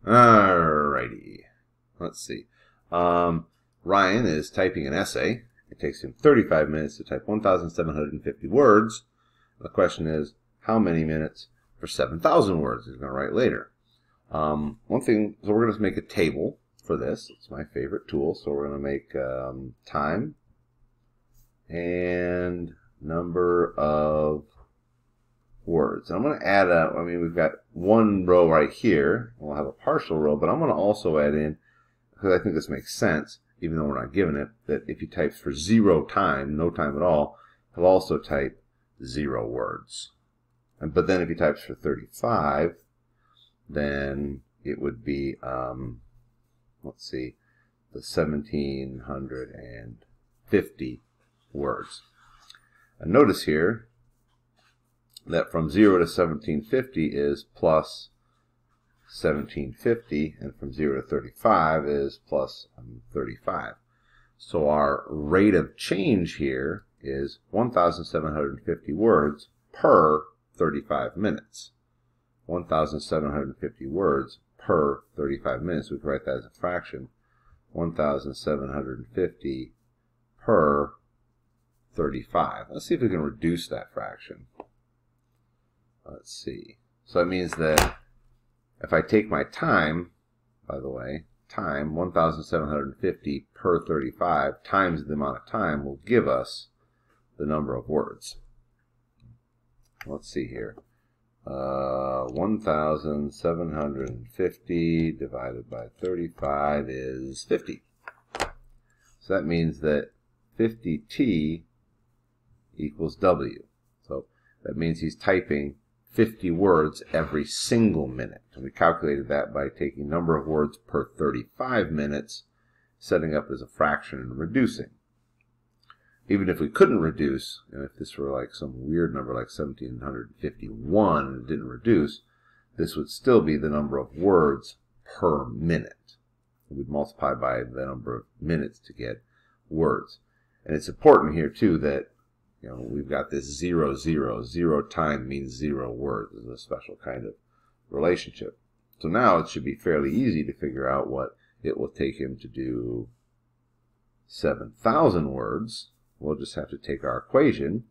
Alrighty. Let's see. Ryan is typing an essay. It takes him 35 minutes to type 1,750 words. The question is, how many minutes for 7,000 words he's going to write later? One thing, so we're going to make a table for this. It's my favorite tool. So we're going to make time and number of words. And I'm going to add we've got one row right here. We'll have a partial row, but I'm going to also add in, because I think this makes sense, even though we're not given it, that if he types for 0 time, no time at all, he'll also type 0 words. But then if he types for 35, then it would be, let's see, the 1,750 words. And notice here that from 0 to 1750 is plus 1750, and from 0 to 35 is plus 35. So our rate of change here is 1,750 words per 35 minutes. 1,750 words per 35 minutes. We can write that as a fraction. 1,750 per 35. Let's see if we can reduce that fraction. Let's see. So that means that if I take my time, by the way, time, 1,750 per 35 times the amount of time will give us the number of words. Let's see here. 1,750 divided by 35 is 50. So that means that 50t equals W. So that means he's typing 50 words every single minute. And we calculated that by taking number of words per 35 minutes, setting up as a fraction and reducing. Even if we couldn't reduce, and if this were like some weird number like 1,751 and didn't reduce, this would still be the number of words per minute. We'd multiply by the number of minutes to get words. And it's important here too that we've got this 0, 0. 0 time means 0 words. It's a special kind of relationship. So now it should be fairly easy to figure out what it will take him to do 7,000 words. We'll just have to take our equation,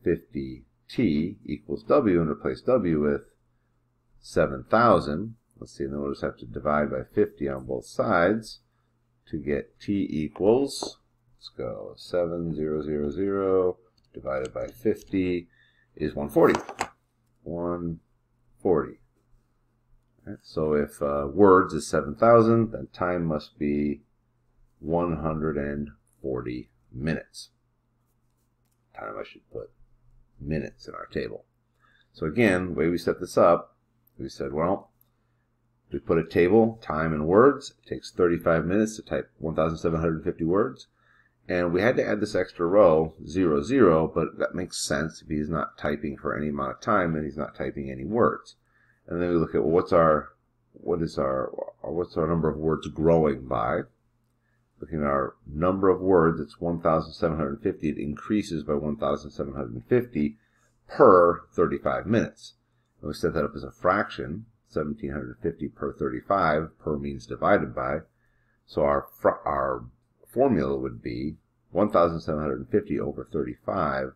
50t equals W, and replace W with 7,000. Let's see, and then we'll just have to divide by 50 on both sides to get t equals, let's go, 7,000 divided by 50 is 140. 140. Right, so if words is 7,000, then time must be 140 minutes. Time, I should put minutes in our table. So again, the way we set this up, we said, well, we put a table, time and words. It takes 35 minutes to type 1,750 words. And we had to add this extra row, 0, 0, but that makes sense. If he's not typing for any amount of time, then he's not typing any words. And then we look at, well, what's our number of words growing by? Looking at our number of words, it's 1,750. It increases by 1,750 per 35 minutes. And we set that up as a fraction, 1,750 per 35. Per means divided by. So our formula would be 1,750 over 35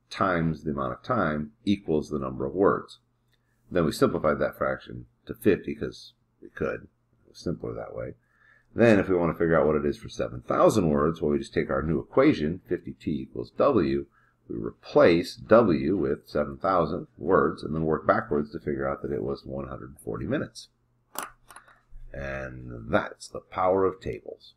times the amount of time equals the number of words. Then we simplified that fraction to 50 because we could. It was simpler that way. Then if we want to figure out what it is for 7,000 words, well, we just take our new equation, 50t equals W. We replace W with 7,000 words and then work backwards to figure out that it was 140 minutes. And that's the power of tables.